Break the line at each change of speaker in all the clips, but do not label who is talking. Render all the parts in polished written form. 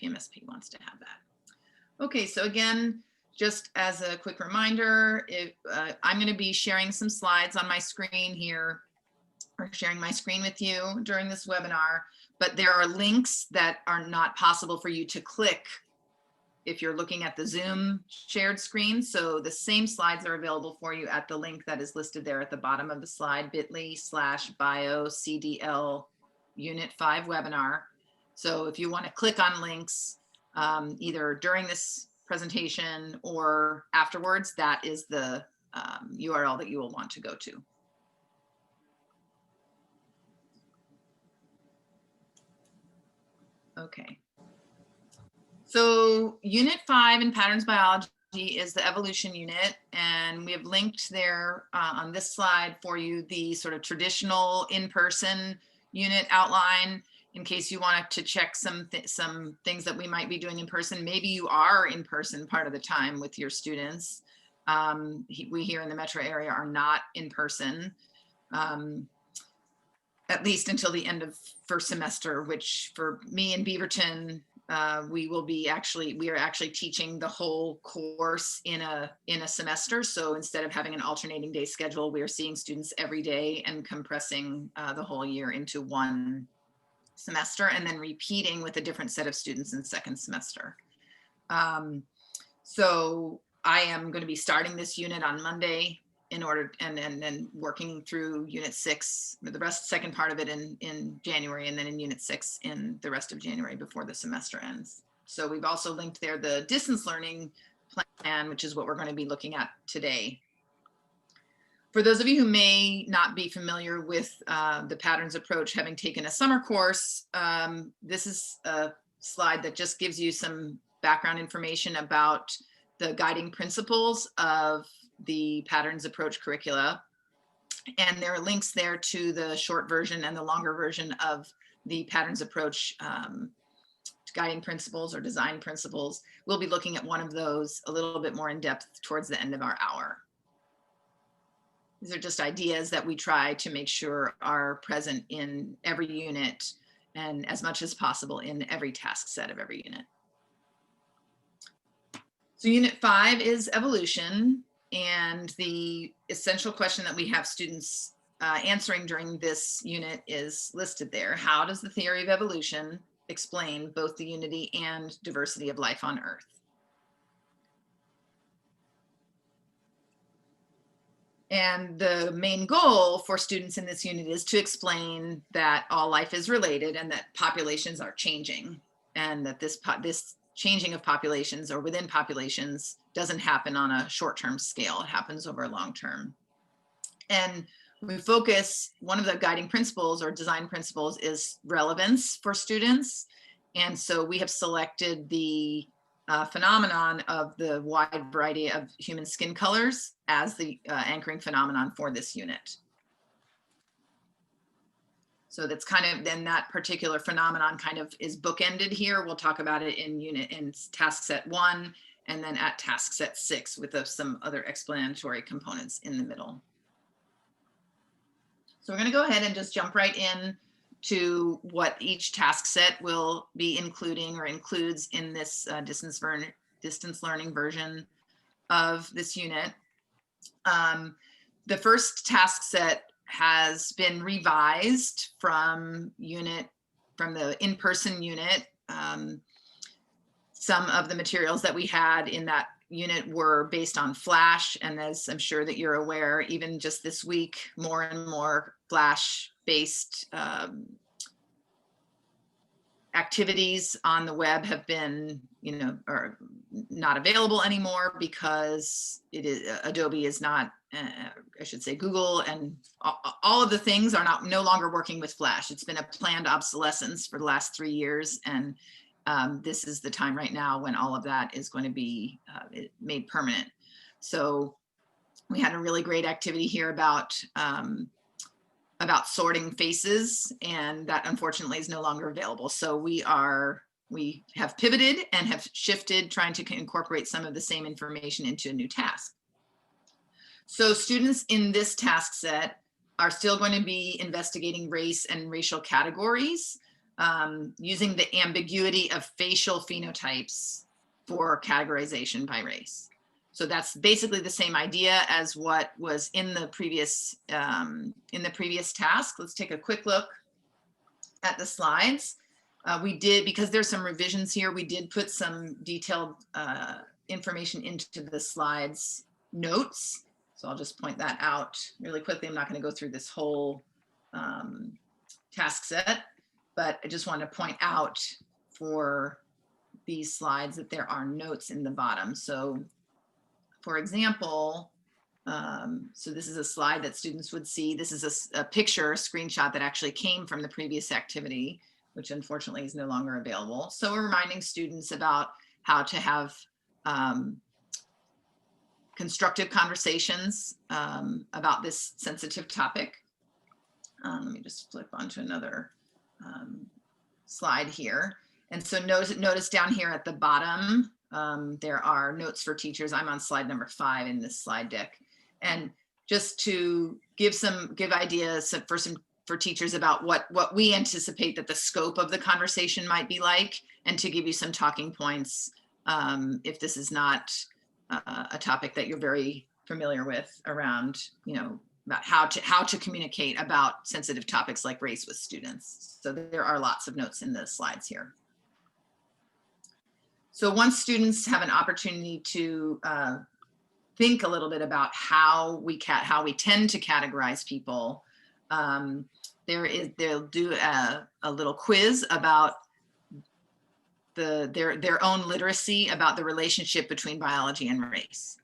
PMSP wants to have that. Okay, so again, just as a quick reminder, I'm going to be sharing some slides on my screen here, or sharing my screen with you during this webinar, but there are links that are not possible for you to click if you're looking at the Zoom shared screen. So the same slides are available for you at the link that is listed there at the bottom of the slide, bit.ly/bio CDL Unit 5 webinar. So if you want to click on links, either during this presentation or afterwards, that is the URL that you will want to go to. Okay. So Unit 5 in Patterns Biology is the evolution unit, and we have linked there on this slide for you the sort of traditional in-person unit outline in case you wanted to check some things that we might be doing in person. Maybe you are in person part of the time with your students. We here in the metro area are not in person, at least until the end of first semester, which for me in Beaverton, we are actually teaching the whole course in a semester. So instead of having an alternating day schedule, we are seeing students every day and compressing the whole year into one semester, and then repeating with a different set of students in second semester. So I am going to be starting this unit on Monday in order, and then working through Unit 6, the second part of it in January, and then in Unit 6 in the rest of January before the semester ends. So we've also linked there the distance learning plan, which is what we're going to be looking at today. For those of you who may not be familiar with the patterns approach, having taken a summer course, this is a slide that just gives you some background information about the guiding principles of the patterns approach curricula. And there are links there to the short version and the longer version of the patterns approach guiding principles or design principles. We'll be looking at one of those a little bit more in depth towards the end of our hour. These are just ideas that we try to make sure are present in every unit and as much as possible in every task set of every unit. So Unit 5 is evolution, and the essential question that we have students answering during this unit is listed there. How does the theory of evolution explain both the unity and diversity of life on Earth? And the main goal for students in this unit is to explain that all life is related and that populations are changing, and that this changing of populations or within populations doesn't happen on a short-term scale. It happens over a long term. And we focus, one of the guiding principles or design principles is relevance for students. And so we have selected the phenomenon of the wide variety of human skin colors as the anchoring phenomenon for this unit. So that's kind of, then that particular phenomenon kind of is bookended here. We'll talk about it in task set 1, and then at task set 6 with some other explanatory components in the middle. So we're going to go ahead and just jump right in to what each task set will be including or includes in this distance learning version of this unit. The first task set has been revised from the in-person unit. Some of the materials that we had in that unit were based on Flash, and as I'm sure that you're aware, even just this week, more and more Flash-based activities on the web have been, are not available anymore because Adobe is not, I should say Google and all of the things are no longer working with Flash. It's been a planned obsolescence for the last 3 years, and this is the time right now when all of that is going to be made permanent. So we had a really great activity here about sorting faces, and that unfortunately is no longer available. So we have pivoted and have shifted, trying to incorporate some of the same information into a new task. So students in this task set are still going to be investigating race and racial categories. using the ambiguity of facial phenotypes for categorization by race. So that's basically the same idea as what was in the previous task. Let's take a quick look at the slides. We did, because there's some revisions here, we did put some detailed information into the slides notes. So I'll just point that out really quickly. I'm not going to go through this whole task set, but I just want to point out for these slides that there are notes in the bottom. So for example, so this is a slide that students would see. This is a picture, a screenshot that actually came from the previous activity, which unfortunately is no longer available. So we're reminding students about how to have constructive conversations about this sensitive topic. Let me just flip onto another slide here. And so notice down here at the bottom, there are notes for teachers. I'm on slide number 5 in this slide deck. And just to give ideas for teachers about what we anticipate that the scope of the conversation might be like, and to give you some talking points if this is not a topic that you're very familiar with around, about how to communicate about sensitive topics like race with students. So there are lots of notes in the slides here. So once students have an opportunity to think a little bit about how we tend to categorize people, they'll do a little quiz about their own literacy about the relationship between biology and race.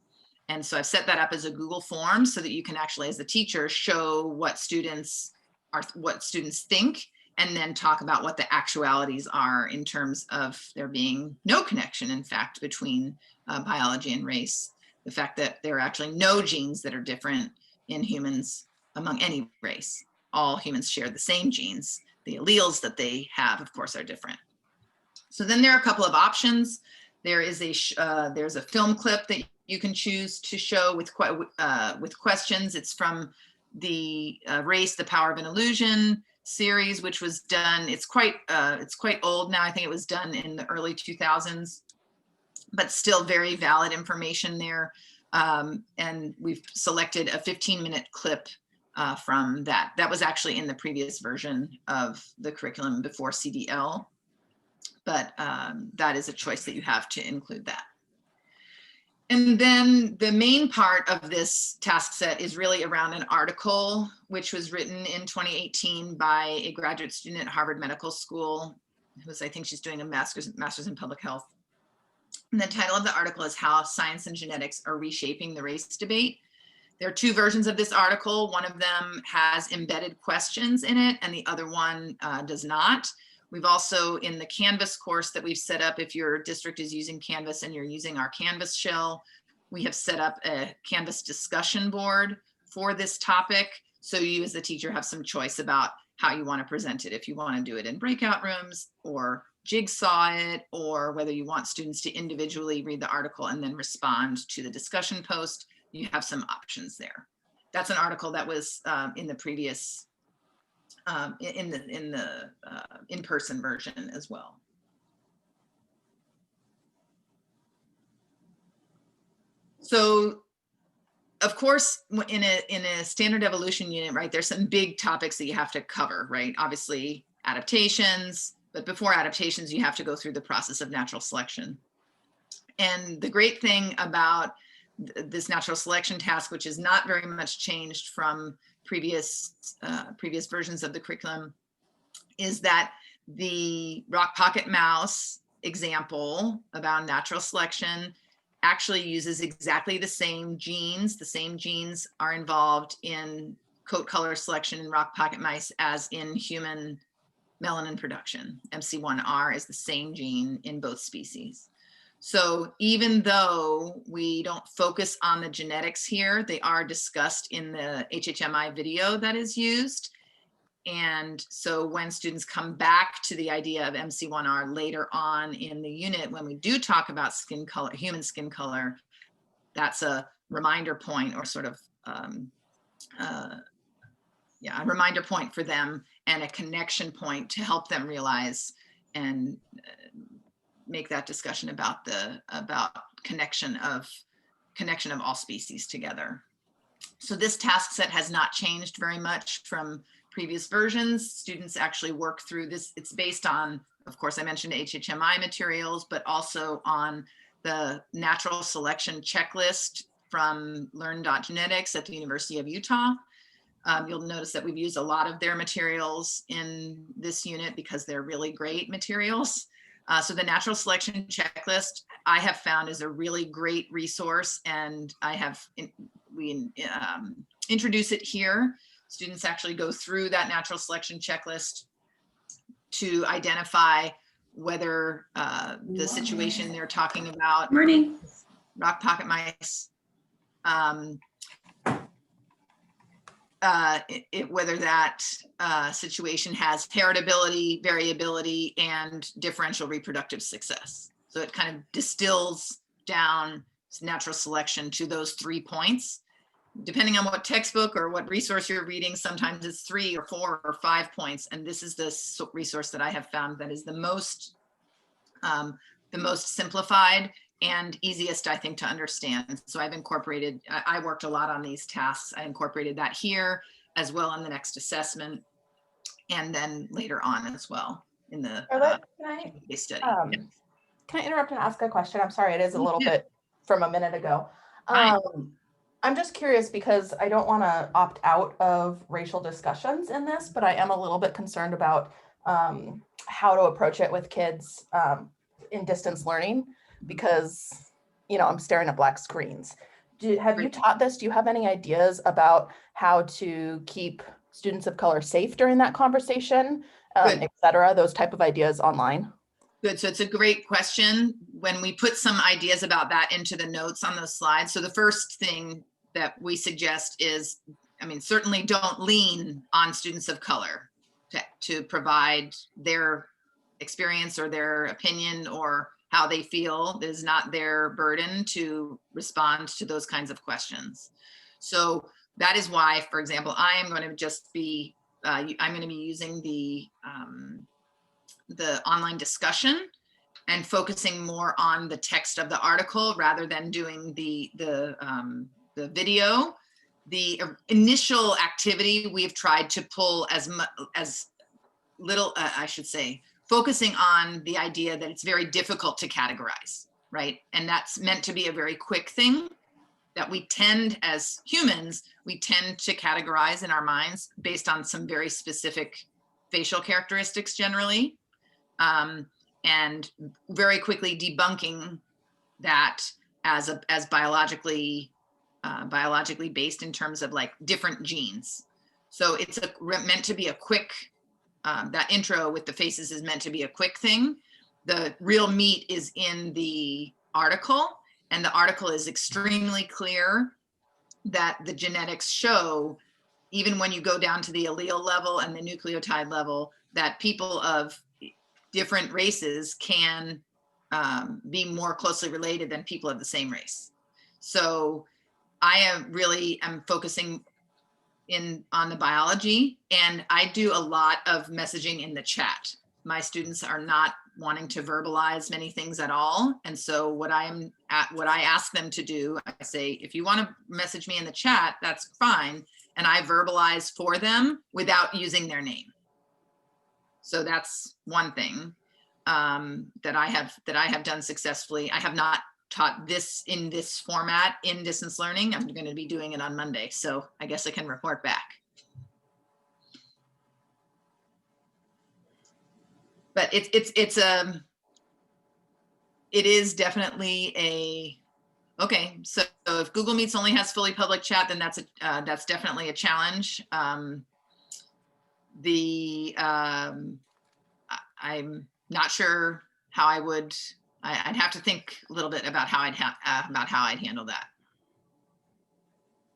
And so I've set that up as a Google form so that you can actually, as the teacher, show what students think, and then talk about what the actualities are in terms of there being no connection, in fact, between biology and race. The fact that there are actually no genes that are different in humans among any race. All humans share the same genes. The alleles that they have, of course, are different. So then there are a couple of options. There's a film clip that you can choose to show with questions. It's from the Race, the Power of an Illusion series, which was done. It's quite old now. I think it was done in the early 2000s, but still very valid information there. And we've selected a 15-minute clip from that. That was actually in the previous version of the curriculum before CDL, but that is a choice that you have to include that. And then the main part of this task set is really around an article which was written in 2018 by a graduate student at Harvard Medical School, I think she's doing a master's in public health. And the title of the article is How Science and Genetics Are Reshaping the Race Debate. There are 2 versions of this article. One of them has embedded questions in it, and the other one does not. We've also, in the Canvas course that we've set up, if your district is using Canvas and you're using our Canvas shell, we have set up a Canvas discussion board for this topic. So you as the teacher have some choice about how you want to present it. If you want to do it in breakout rooms or jigsaw it, or whether you want students to individually read the article and then respond to the discussion post, you have some options there. That's an article that was in the previous in the in-person version as well. So, of course, in a standard evolution unit, right, there's some big topics that you have to cover, right? Obviously, adaptations, but before adaptations, you have to go through the process of natural selection. And the great thing about this natural selection task, which is not very much changed from previous versions of the curriculum, is that the rock pocket mouse example about natural selection actually uses exactly the same genes. The same genes are involved in coat color selection in rock pocket mice as in human melanin production. MC1R is the same gene in both species. So even though we don't focus on the genetics here, they are discussed in the HHMI video that is used. And so when students come back to the idea of MC1R later on in the unit, when we do talk about skin color, human skin color, that's a reminder point, or sort of, a reminder point for them and a connection point to help them realize and make that discussion about connection of all species together. So this task set has not changed very much from previous versions. Students actually work through this. It's based on, of course, I mentioned HHMI materials, but also on the natural selection checklist from Learn.Genetics at the University of Utah. You'll notice that we've used a lot of their materials in this unit because they're really great materials. So the natural selection checklist I have found is a really great resource, and we introduce it here. Students actually go through that natural selection checklist to identify whether the situation they're talking about,
Morning.
rock pocket mice, whether that situation has heritability, variability, and differential reproductive success. So it kind of distills down natural selection to those 3 points. Depending on what textbook or what resource you're reading, sometimes it's 3 or 4 or 5 points. And this is the resource that I have found that is the most simplified and easiest, I think, to understand. So I've incorporated, I worked a lot on these tasks. I incorporated that here as well in the next assessment, and then later on as well in the case study.
Can I interrupt and ask a question? I'm sorry, it is a little bit from a minute ago. I'm just curious because I don't want to opt out of racial discussions in this, but I am a little bit concerned about how to approach it with kids in distance learning, because, you know, I'm staring at black screens. Have you taught this? Do you have any ideas about how to keep students of color safe during that conversation, et cetera, those type of ideas online?
Good. So it's a great question. When we put some ideas about that into the notes on those slides. So the first thing that we suggest is, I mean, certainly don't lean on students of color to provide their experience or their opinion or how they feel. It is not their burden to respond to those kinds of questions. So that is why, for example, I am going to just be, I'm going to be using the online discussion and focusing more on the text of the article rather than doing the video. The initial activity we've tried to pull as little, I should say, focusing on the idea that it's very difficult to categorize, right? And that's meant to be a very quick thing that we tend, as humans, we tend to categorize in our minds based on some very specific facial characteristics generally. And very quickly debunking that as biologically based in terms of like different genes. So it's meant to be a quick, that intro with the faces is meant to be a quick thing. The real meat is in the article, and the article is extremely clear that the genetics show, even when you go down to the allele level and the nucleotide level, that people of different races can be more closely related than people of the same race. So I am focusing on the biology, and I do a lot of messaging in the chat. My students are not wanting to verbalize many things at all. And so what I ask them to do, I say, if you want to message me in the chat, that's fine. And I verbalize for them without using their name. So that's one thing that I have done successfully. I have not taught this in this format in distance learning. I'm going to be doing it on Monday, so I guess I can report back. But it is definitely okay. So if Google Meets only has fully public chat, then that's definitely a challenge. I'm not sure how I would. I'd have to think a little bit about how I'd handle that.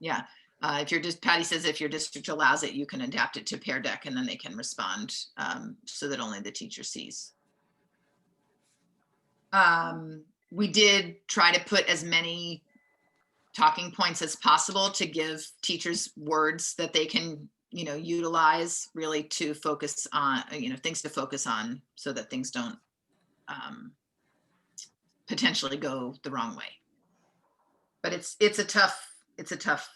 Yeah, Patty says if your district allows it, you can adapt it to Pear Deck, and then they can respond so that only the teacher sees. We did try to put as many talking points as possible to give teachers words that they can utilize really to focus on, things to focus on so that things don't potentially go the wrong way. But it's a tough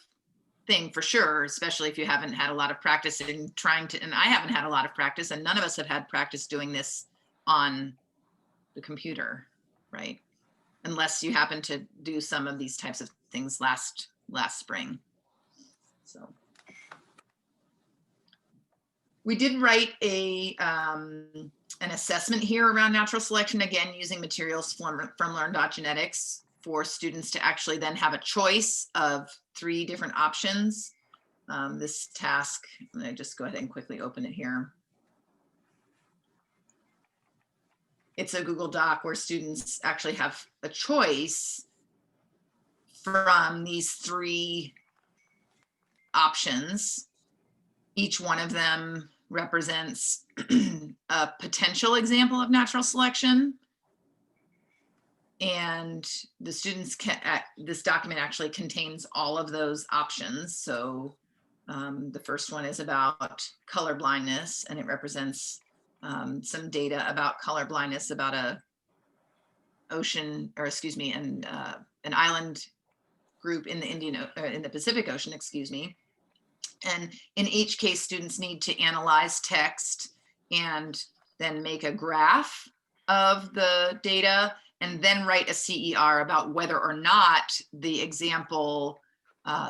thing for sure, especially if you haven't had a lot of practice in trying to, and I haven't had a lot of practice, and none of us have had practice doing this on the computer, right? Unless you happen to do some of these types of things last spring. So we did write an assessment here around natural selection, again, using materials from Learn.Genetics for students to actually then have a choice of 3 different options. This task, let me just go ahead and quickly open it here. It's a Google Doc where students actually have a choice from these 3 options. Each one of them represents a potential example of natural selection. And the students this document actually contains all of those options. So the first one is about color blindness, and it represents some data about color blindness about an island group in the Pacific Ocean, excuse me. And in each case, students need to analyze text and then make a graph of the data, and then write a CER about whether or not the example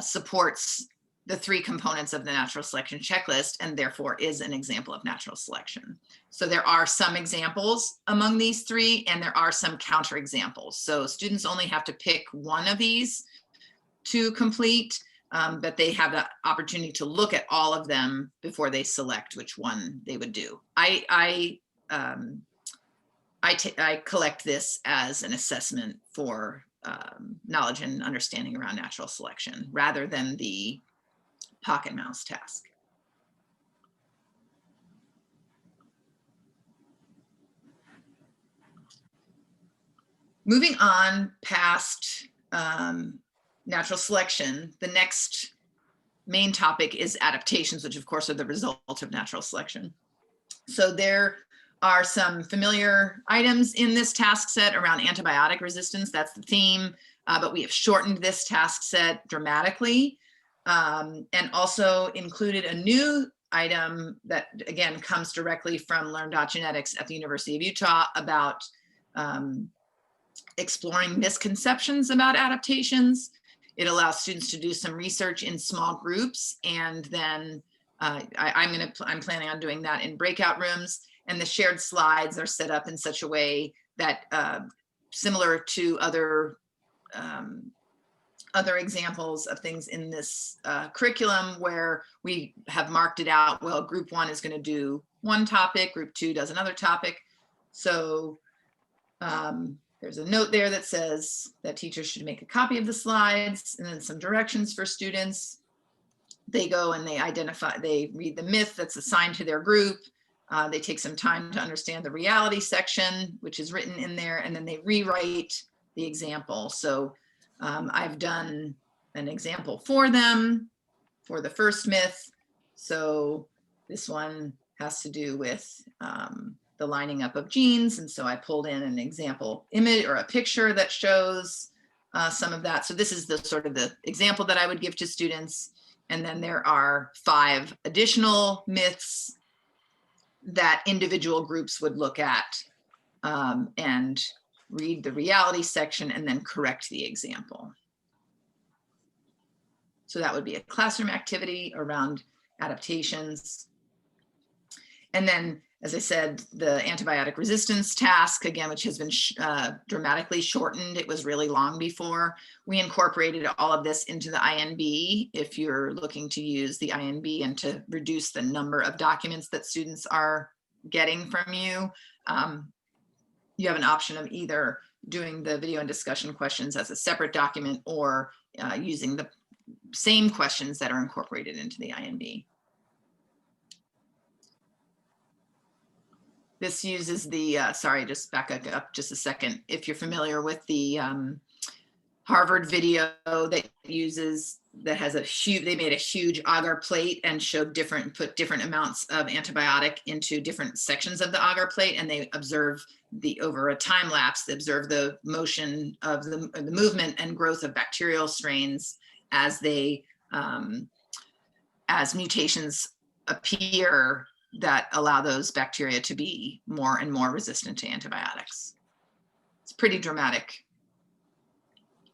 supports the 3 components of the natural selection checklist, and therefore is an example of natural selection. So there are some examples among these 3, and there are some counterexamples. So students only have to pick one of these to complete, but they have the opportunity to look at all of them before they select which one they would do. I collect this as an assessment for knowledge and understanding around natural selection rather than the pocket mouse task. Moving on past natural selection, the next main topic is adaptations, which of course are the result of natural selection. So there are some familiar items in this task set around antibiotic resistance. That's the theme, but we have shortened this task set dramatically, and also included a new item that again comes directly from Learn.Genetics at the University of Utah about exploring misconceptions about adaptations. It allows students to do some research in small groups, and then I'm planning on doing that in breakout rooms. And the shared slides are set up in such a way that similar to other examples of things in this curriculum where we have marked it out. Well, group 1 is going to do one topic, group 2 does another topic. So there's a note there that says that teachers should make a copy of the slides, and then some directions for students. They go and they read the myth that's assigned to their group. They take some time to understand the reality section, which is written in there, and then they rewrite the example. So I've done an example for them for the first myth. So this one has to do with the lining up of genes. And so I pulled in an example image or a picture that shows some of that. So this is the sort of the example that I would give to students. And then there are 5 additional myths that individual groups would look at and read the reality section and then correct the example. So that would be a classroom activity around adaptations. And then, as I said, the antibiotic resistance task, again, which has been dramatically shortened. It was really long before. We incorporated all of this into the INB if you're looking to use the INB and to reduce the number of documents that students are getting from you. You have an option of either doing the video and discussion questions as a separate document or using the same questions that are incorporated into the INB. This uses the, sorry, just back up just a second. If you're familiar with the Harvard video that has they made a huge agar plate and put different amounts of antibiotic into different sections of the agar plate, and they observe over a time lapse, they observe the motion of the movement and growth of bacterial strains as as mutations appear that allow those bacteria to be more and more resistant to antibiotics. It's pretty dramatic.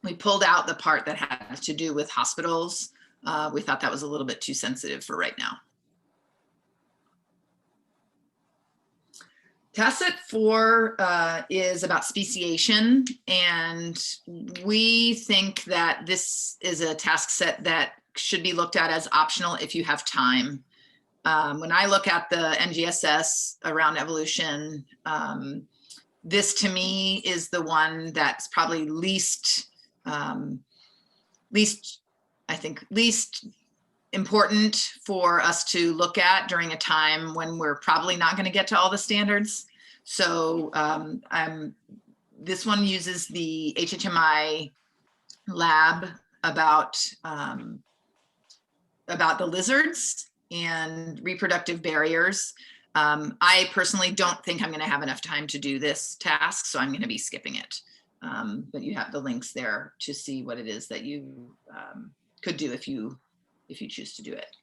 We pulled out the part that had to do with hospitals. We thought that was a little bit too sensitive for right now. Task set 4 is about speciation, and we think that this is a task set that should be looked at as optional if you have time. When I look at the NGSS around evolution, this to me is the one that's probably least important for us to look at during a time when we're probably not going to get to all the standards. So this one uses the HHMI lab about the lizards and reproductive barriers. I personally don't think I'm going to have enough time to do this task, so I'm going to be skipping it. But you have the links there to see what it is that you could do if you choose to do it.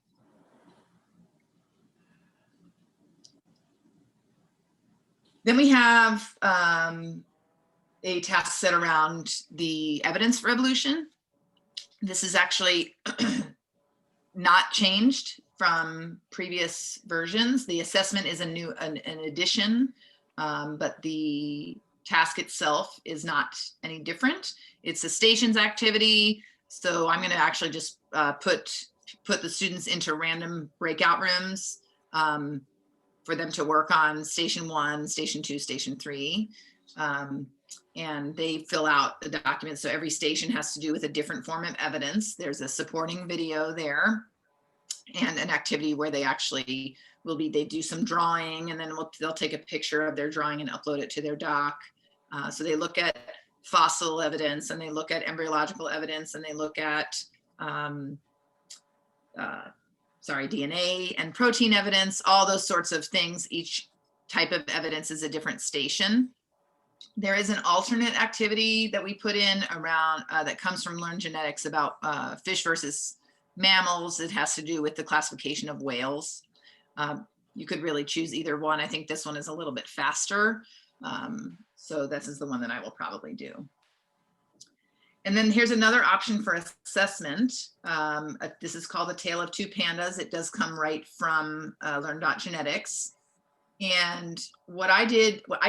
Then we have a task set around the evidence for evolution. This is actually not changed from previous versions. The assessment is an addition, but the task itself is not any different. It's a stations activity. So I'm going to actually just put the students into random breakout rooms for them to work on station 1, station 2, station 3. And they fill out the documents. So every station has to do with a different form of evidence. There's a supporting video there and an activity where they actually they do some drawing, and then they'll take a picture of their drawing and upload it to their doc. So they look at fossil evidence, and they look at embryological evidence, and they look at DNA and protein evidence, all those sorts of things. Each type of evidence is a different station. There is an alternate activity that we put in around that comes from Learn Genetics about fish versus mammals. It has to do with the classification of whales. You could really choose either one. I think this one is a little bit faster. So this is the one that I will probably do. And then here's another option for assessment. This is called The Tale of Two Pandas. It does come right from Learn.Genetics. And what I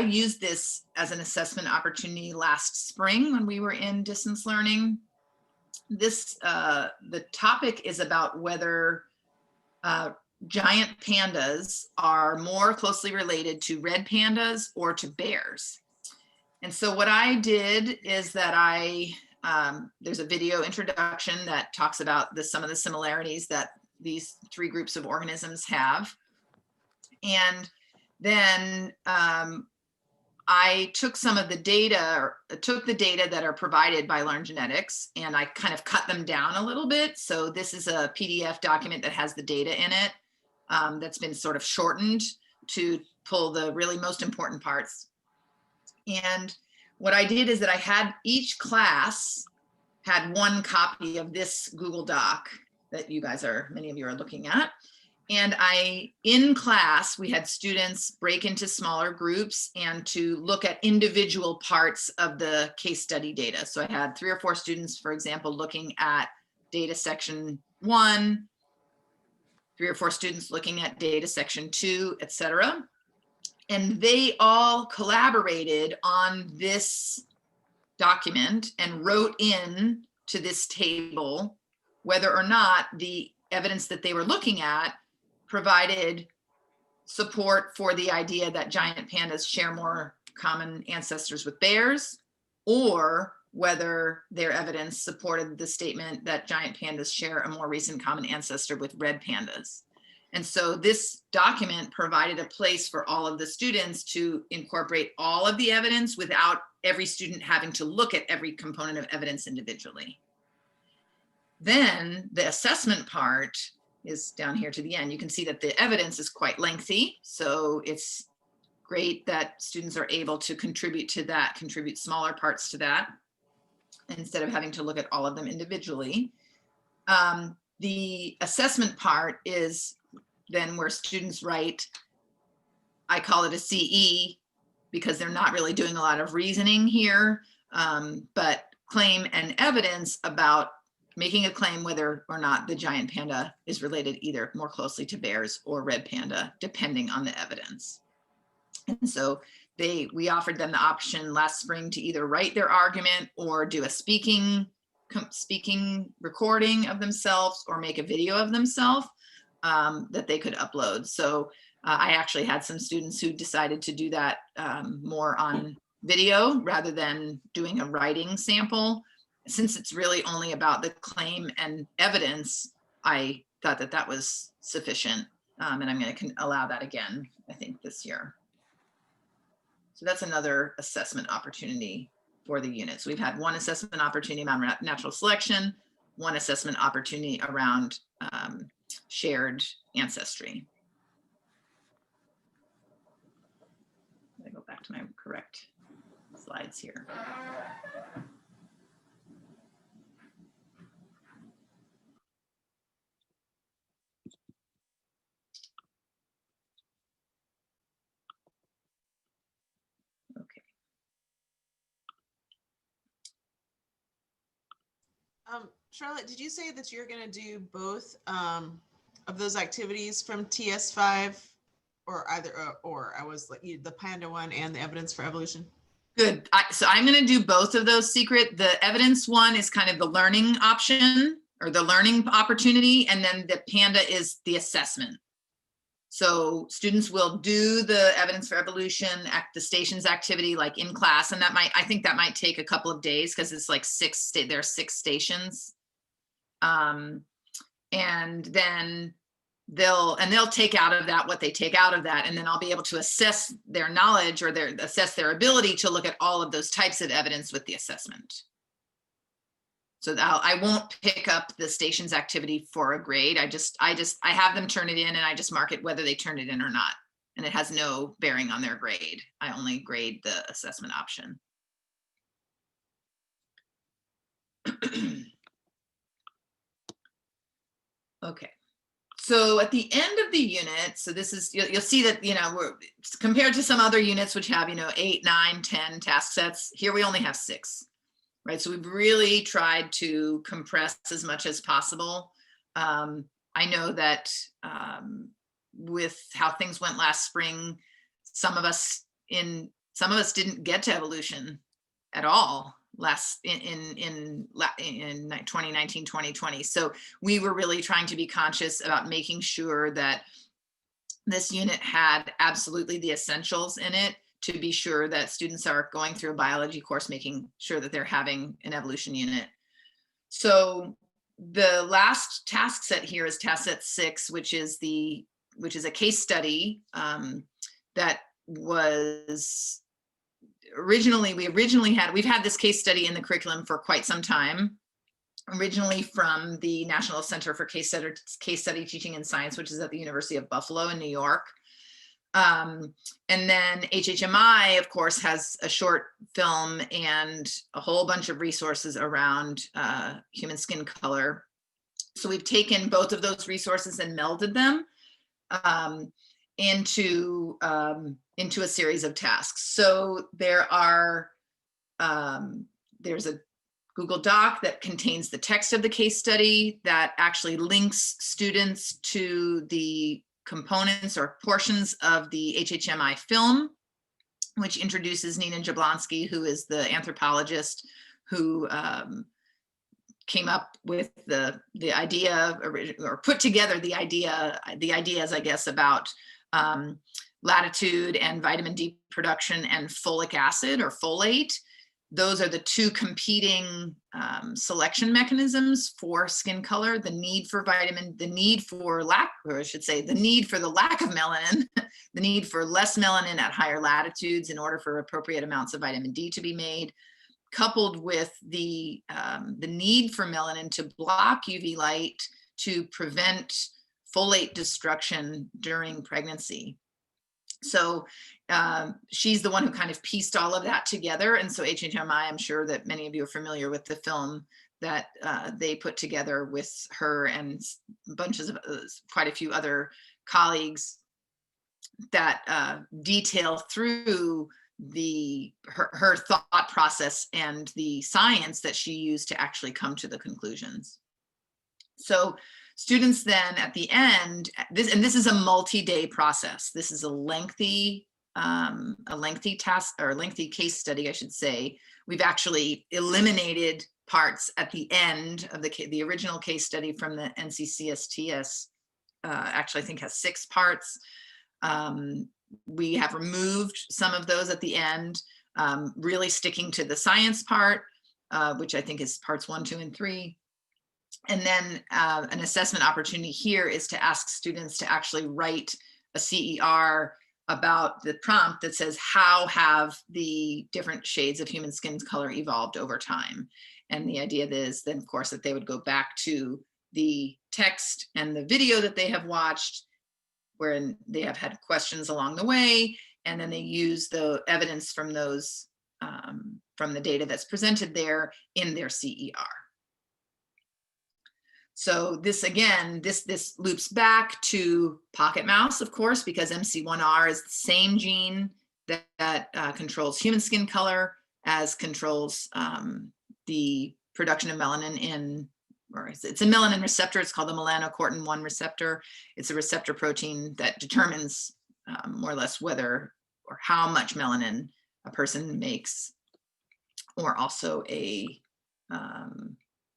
used this as an assessment opportunity last spring when we were in distance learning. The topic is about whether giant pandas are more closely related to red pandas or to bears. And so what I did is that there's a video introduction that talks about some of the similarities that these 3 groups of organisms have. And then I took some of the data, the data that are provided by Learn Genetics, and I kind of cut them down a little bit. So this is a PDF document that has the data in it that's been sort of shortened to pull the really most important parts. And what I did is that I had each class had 1 copy of this Google Doc that many of you are looking at. And in class, we had students break into smaller groups and to look at individual parts of the case study data. So I had 3 or 4 students, for example, looking at data section 1, 3 or 4 students looking at data section 2, etc. And they all collaborated on this document and wrote in to this table whether or not the evidence that they were looking at provided support for the idea that giant pandas share more common ancestors with bears, or whether their evidence supported the statement that giant pandas share a more recent common ancestor with red pandas. And so this document provided a place for all of the students to incorporate all of the evidence without every student having to look at every component of evidence individually. Then the assessment part is down here to the end. You can see that the evidence is quite lengthy. So it's great that students are able to contribute to that, contribute smaller parts to that, instead of having to look at all of them individually. The assessment part is then where students write, I call it a CE, because they're not really doing a lot of reasoning here, but claim and evidence about making a claim whether or not the giant panda is related either more closely to bears or red panda, depending on the evidence. And so we offered them the option last spring to either write their argument or do a speaking recording of themselves or make a video of themselves that they could upload. So I actually had some students who decided to do that more on video rather than doing a writing sample. Since it's really only about the claim and evidence, I thought that that was sufficient. And I'm going to allow that again, I think, this year. So that's another assessment opportunity for the units. We've had one assessment opportunity around natural selection, one assessment opportunity around shared ancestry. Let me go back to my correct slides here.
Charlotte, did you say that you're going to do both of those activities from TS5, or either, or I was like the Panda one and the evidence for evolution?
Good. So I'm going to do both of those, Secret. The evidence one is kind of the learning option or the learning opportunity, and then the Panda is the assessment. So students will do the evidence for evolution at the stations activity like in class, and I think that might take a couple of days because it's like there are 6 stations. And then they'll take out of that what they take out of that, and then I'll be able to assess their knowledge or assess their ability to look at all of those types of evidence with the assessment. So I won't pick up the stations activity for a grade. I have them turn it in, and I just mark it whether they turn it in or not. And it has no bearing on their grade. I only grade the assessment option. Okay. So at the end of the unit, so this is, you'll see that, we're compared to some other units, which have, 8, 9, 10 task sets. Here we only have 6. Right, so we've really tried to compress as much as possible. I know that with how things went last spring, some of us didn't get to evolution at all in 2019, 2020. So we were really trying to be conscious about making sure that this unit had absolutely the essentials in it, to be sure that students are going through a biology course, making sure that they're having an evolution unit. So the last task set here is task set 6, which is a case study that was we've had this case study in the curriculum for quite some time, originally from the National Center for Case Study Teaching and Science, which is at the University of Buffalo in New York. And then HHMI, of course, has a short film and a whole bunch of resources around human skin color. So we've taken both of those resources and melded them into a series of tasks. So there's a Google Doc that contains the text of the case study that actually links students to the components or portions of the HHMI film, which introduces Nina Jablonski, who is the anthropologist who came up with the idea, or put together the ideas, I guess, about latitude and vitamin D production and folic acid or folate. those are the two competing selection mechanisms for skin color: the need for the need for lack, or I should say, the need for the lack of melanin, the need for less melanin at higher latitudes in order for appropriate amounts of vitamin D to be made, coupled with the need for melanin to block UV light to prevent folate destruction during pregnancy. So she's the one who kind of pieced all of that together. And so HHMI, I'm sure that many of you are familiar with the film that they put together with her and bunches of quite a few other colleagues that detail through her thought process and the science that she used to actually come to the conclusions. So students then at the end, this is a multi-day process. This is a lengthy task, or lengthy case study, I should say. We've actually eliminated parts at the end of the original case study from the NCCSTS. Actually, I think has 6 parts. We have removed some of those at the end, really sticking to the science part, which I think is parts 1, 2, and 3. And then an assessment opportunity here is to ask students to actually write a CER about the prompt that says, how have the different shades of human skin color evolved over time? And the idea is then, of course, that they would go back to the text and the video that they have watched, wherein they have had questions along the way, and then they use the evidence from those, from the data that's presented there in their CER. So this, again, this loops back to pocket mouse, of course, because MC1R is the same gene that controls human skin color as controls the production of melanin in, or it's a melanin receptor. It's called the melanocortin-1 receptor. It's a receptor protein that determines more or less whether or how much melanin a person makes, or also a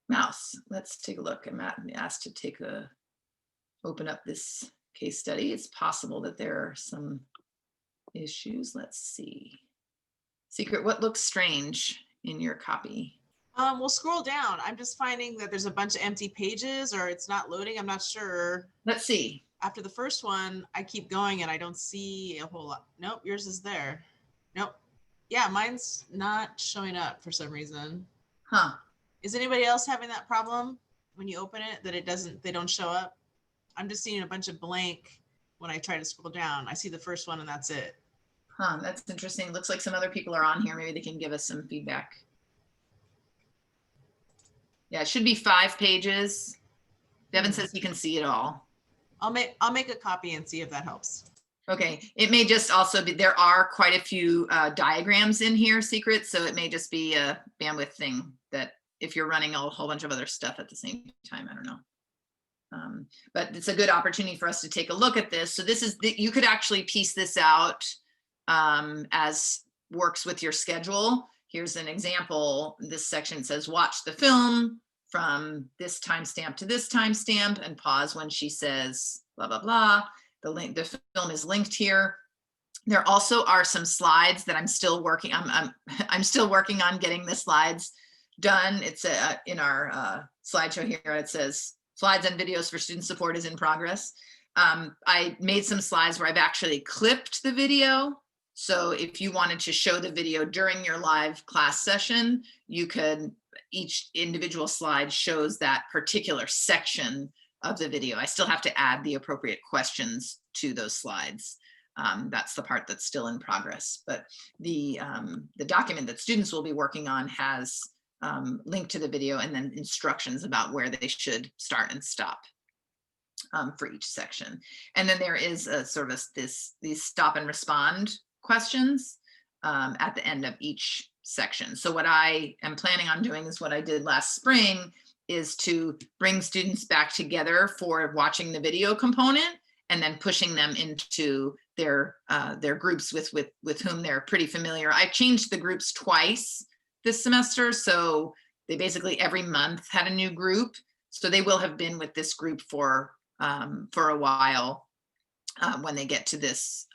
mouse. Let's take a look. I'm asked to open up this case study. It's possible that there are some issues. Let's see. Secret, what looks strange in your copy?
We'll scroll down. I'm just finding that there's a bunch of empty pages, or it's not loading. I'm not sure.
Let's see.
After the first one, I keep going and I don't see a whole lot. Nope, yours is there. Nope. Yeah, mine's not showing up for some reason.
Huh.
Is anybody else having that problem when you open it, that they don't show up? I'm just seeing a bunch of blank when I try to scroll down. I see the first one and that's it.
Huh, that's interesting. Looks like some other people are on here. Maybe they can give us some feedback. Yeah, it should be 5 pages. Devin says he can see it all.
I'll make a copy and see if that helps.
Okay, it may just also be, there are quite a few diagrams in here, Secret, so it may just be a bandwidth thing that if you're running a whole bunch of other stuff at the same time, I don't know. But it's a good opportunity for us to take a look at this. So this is, you could actually piece this out as works with your schedule. Here's an example. This section says, watch the film from this timestamp to this timestamp and pause when she says blah, blah, blah. The film is linked here. There also are some slides that I'm still working on. I'm still working on getting the slides done. It's in our slideshow here. It says slides and videos for student support is in progress. I made some slides where I've actually clipped the video. So if you wanted to show the video during your live class session, you could, each individual slide shows that particular section of the video. I still have to add the appropriate questions to those slides. That's the part that's still in progress. But the document that students will be working on has linked to the video and then instructions about where they should start and stop for each section. And then there is a sort of these stop and respond questions at the end of each section. So what I am planning on doing is what I did last spring, is to bring students back together for watching the video component and then pushing them into their groups with whom they're pretty familiar. I changed the groups twice this semester, so they basically every month had a new group. So they will have been with this group for a while when they get to this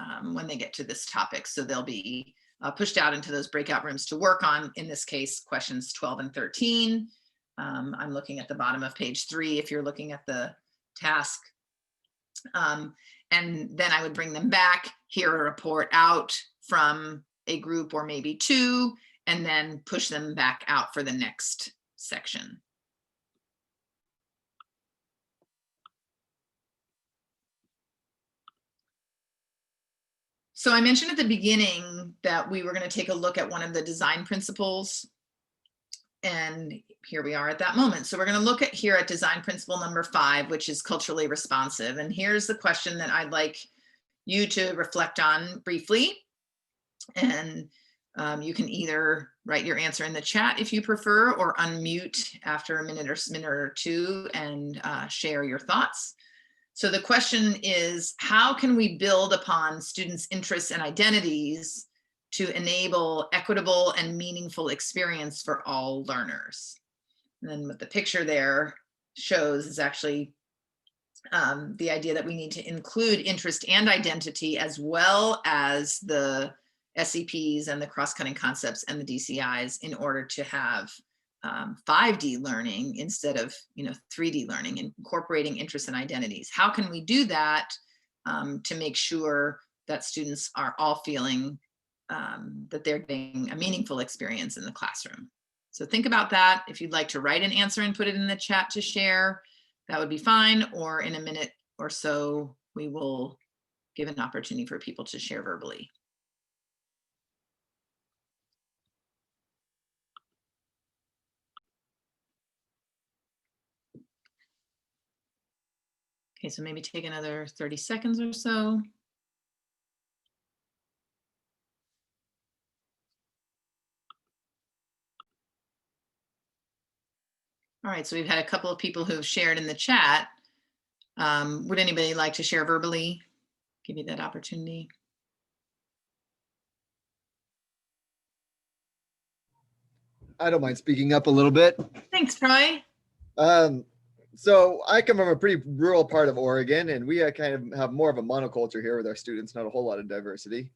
topic. So they'll be pushed out into those breakout rooms to work on, in this case, questions 12 and 13. I'm looking at the bottom of page 3 if you're looking at the task. And then I would bring them back, hear a report out from a group or maybe 2, and then push them back out for the next section. So I mentioned at the beginning that we were going to take a look at one of the design principles. And here we are at that moment. So we're going to look at here at design principle number 5, which is culturally responsive. And here's the question that I'd like you to reflect on briefly. And you can either write your answer in the chat if you prefer, or unmute after a minute or 2 and share your thoughts. So the question is, how can we build upon students' interests and identities to enable equitable and meaningful experience for all learners? And then what the picture there shows is actually the idea that we need to include interest and identity, as well as the SEPs and the cross-cutting concepts and the DCIs, in order to have 5D learning instead of 3D learning, incorporating interests and identities. How can we do that to make sure that students are all feeling that they're getting a meaningful experience in the classroom? So think about that. If you'd like to write an answer and put it in the chat to share, that would be fine. Or in a minute or so, we will give an opportunity for people to share verbally. Okay, so maybe take another 30 seconds or so. All right, so we've had a couple of people who've shared in the chat. Would anybody like to share verbally? Give you that opportunity.
I don't mind speaking up a little bit.
Thanks, Troy.
So I come from a pretty rural part of Oregon, and we kind of have more of a monoculture here with our students, not a whole lot of diversity.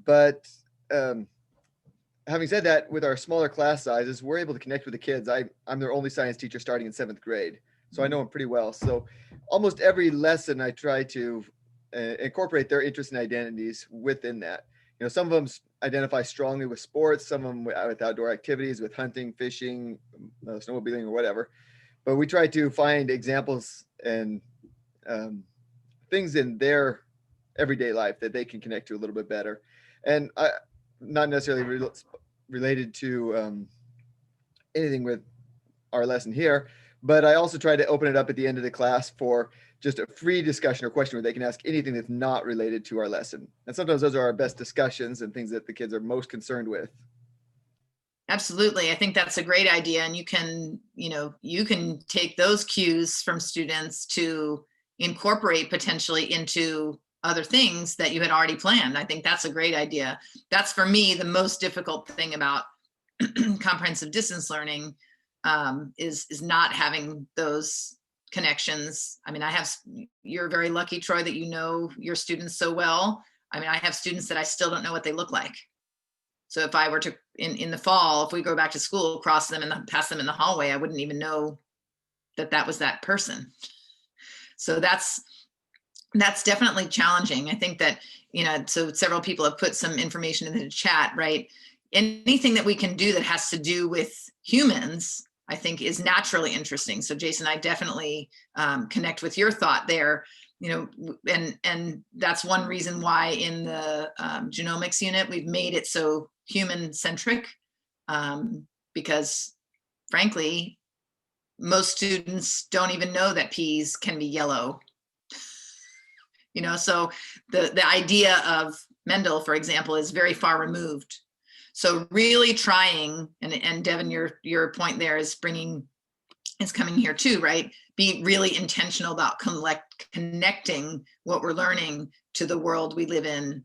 But having said that, with our smaller class sizes, we're able to connect with the kids. I'm their only science teacher starting in 7th grade, so I know them pretty well. So almost every lesson I try to incorporate their interests and identities within that. Some of them identify strongly with sports, some of them with outdoor activities, with hunting, fishing, snowmobiling, or whatever. But we try to find examples and things in their everyday life that they can connect to a little bit better. And not necessarily related to anything with our lesson here, but I also try to open it up at the end of the class for just a free discussion or question where they can ask anything that's not related to our lesson. And sometimes those are our best discussions and things that the kids are most concerned with.
Absolutely. I think that's a great idea. And you can take those cues from students to incorporate potentially into other things that you had already planned. I think that's a great idea. That's, for me, the most difficult thing about comprehensive distance learning is not having those connections. I mean, you're very lucky, Troy, that you know your students so well. I mean, I have students that I still don't know what they look like. So if I were to, in the fall, if we go back to school, cross them and pass them in the hallway, I wouldn't even know that was that person. So that's definitely challenging. I think that, so several people have put some information in the chat, right? Anything that we can do that has to do with humans, I think, is naturally interesting. So Jason, I definitely connect with your thought there, and that's one reason why in the genomics unit, we've made it so human centric, because frankly, most students don't even know that peas can be yellow. So the idea of Mendel, for example, is very far removed. So really trying, and Devin, your point there is coming here too, right? Be really intentional about connecting what we're learning to the world we live in,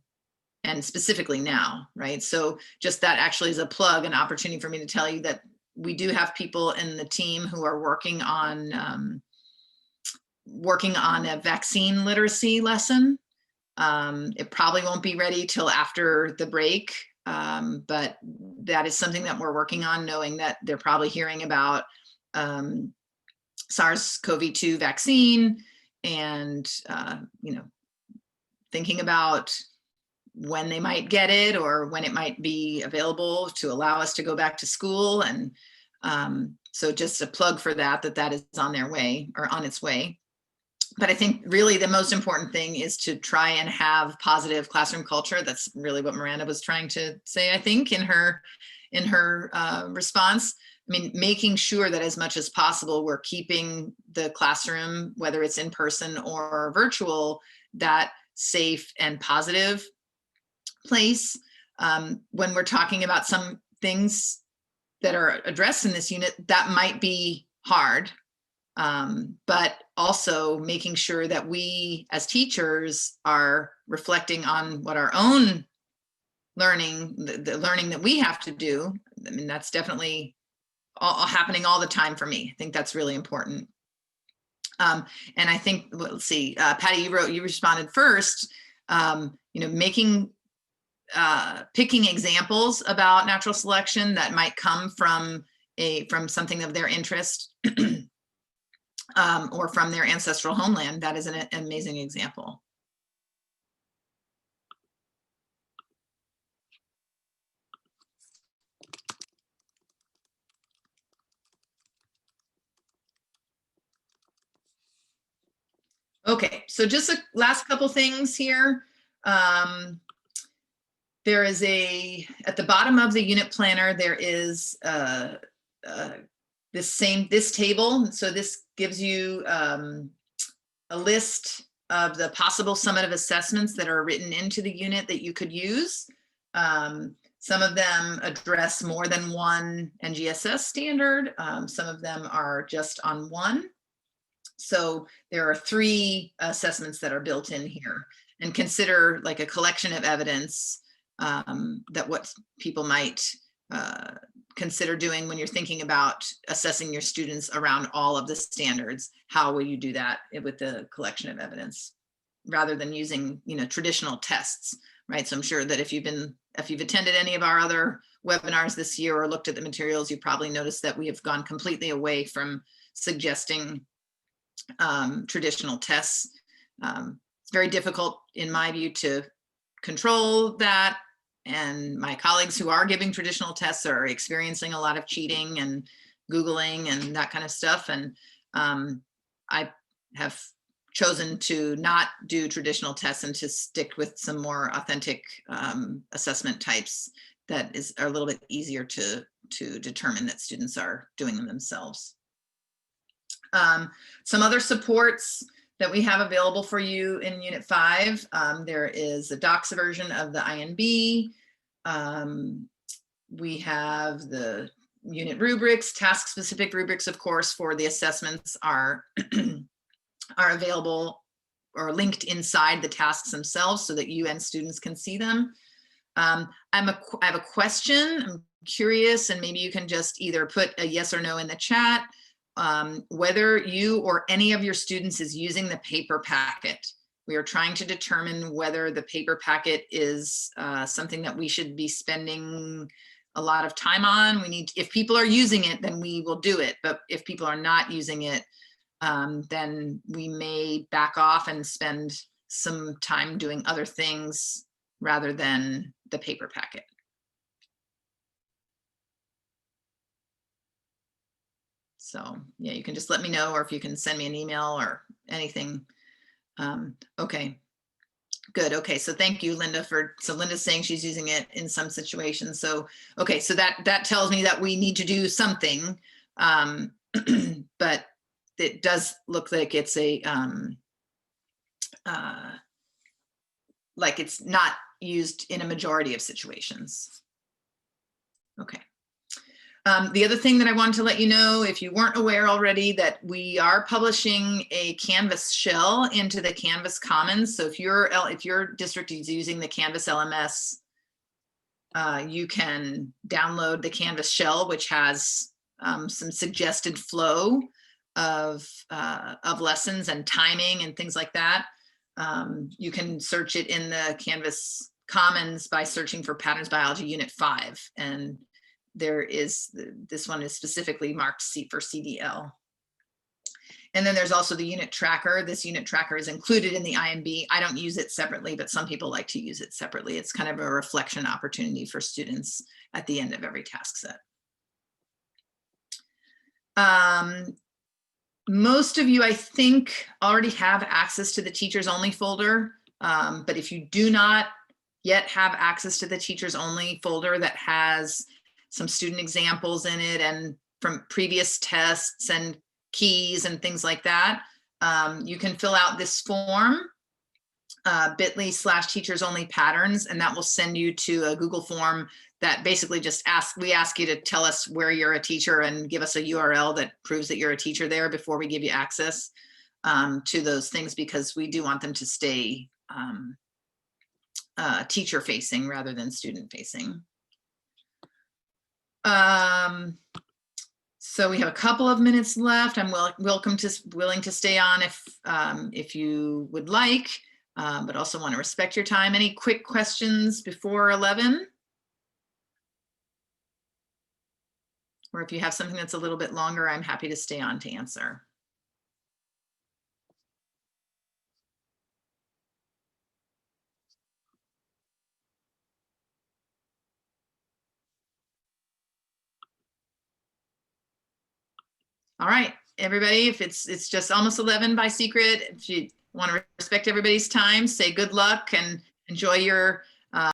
and specifically now, right? So just that actually is a plug, an opportunity for me to tell you that we do have people in the team who are working on a vaccine literacy lesson. It probably won't be ready till after the break. But that is something that we're working on, knowing that they're probably hearing about SARS-CoV-2 vaccine and, thinking about when they might get it or when it might be available to allow us to go back to school. And so just a plug for that is on their way or on its way. But I think really the most important thing is to try and have positive classroom culture. That's really what Miranda was trying to say, I think, in her response. I mean, making sure that as much as possible, we're keeping the classroom, whether it's in person or virtual, that safe and positive place. When we're talking about some things that are addressed in this unit, that might be hard. But also making sure that we as teachers are reflecting on what our own learning, the learning that we have to do. I mean, that's definitely all happening all the time for me. I think that's really important. And I think, well, let's see, Patty, you responded first, picking examples about natural selection that might come from something of their interest. Or from their ancestral homeland. That is an amazing example. Okay, so just a last couple things here. There is at the bottom of the unit planner, there is this table. So this gives you a list of the possible summative assessments that are written into the unit that you could use. Some of them address more than one NGSS standard. Some of them are just on one. So there are 3 assessments that are built in here, and consider like a collection of evidence that what people might consider doing when you're thinking about assessing your students around all of the standards. How will you do that with the collection of evidence rather than using, traditional tests, right? So I'm sure that if you've attended any of our other webinars this year or looked at the materials, you probably noticed that we have gone completely away from suggesting traditional tests. It's very difficult, in my view, to control that. And my colleagues who are giving traditional tests are experiencing a lot of cheating and Googling and that kind of stuff. And I have chosen to not do traditional tests and to stick with some more authentic assessment types that are a little bit easier to determine that students are doing them themselves. Some other supports that we have available for you in Unit 5. There is a docs version of the INB. We have the unit rubrics, task-specific rubrics, of course, for the assessments are available or linked inside the tasks themselves so that you and students can see them. I have a question. I'm curious, and maybe you can just either put a yes or no in the chat. Whether you or any of your students is using the paper packet. We are trying to determine whether the paper packet is something that we should be spending a lot of time on. If people are using it, then we will do it. But if people are not using it, then we may back off and spend some time doing other things rather than the paper packet. So yeah, you can just let me know, or if you can send me an email or anything. Okay, good. Okay, so thank you, Linda, so Linda's saying she's using it in some situations. So, okay, so that tells me that we need to do something, but it does look like it's like it's not used in a majority of situations. Okay. The other thing that I wanted to let you know, if you weren't aware already, that we are publishing a Canvas shell into the Canvas Commons. So if your district is using the Canvas LMS, you can download the Canvas shell, which has some suggested flow of lessons and timing and things like that. You can search it in the Canvas Commons by searching for Patterns Biology Unit 5. And this one is specifically marked for CDL. And then there's also the unit tracker. This unit tracker is included in the IMB. I don't use it separately, but some people like to use it separately. It's kind of a reflection opportunity for students at the end of every task set. Most of you, I think, already have access to the Teachers Only folder. But if you do not yet have access to the Teachers Only folder that has some student examples in it and from previous tests and keys and things like that, you can fill out this form, bit.ly/teachers only patterns, and that will send you to a Google form that basically just we ask you to tell us where you're a teacher and give us a URL that proves that you're a teacher there before we give you access to those things, because we do want them to stay teacher facing rather than student facing. So we have a couple of minutes left. I'm willing to stay on if you would like, but also want to respect your time. Any quick questions before 11? Or if you have something that's a little bit longer, I'm happy to stay on to answer. All right, everybody, if it's just almost 11 by secret, if you want to respect everybody's time, say good luck and enjoy your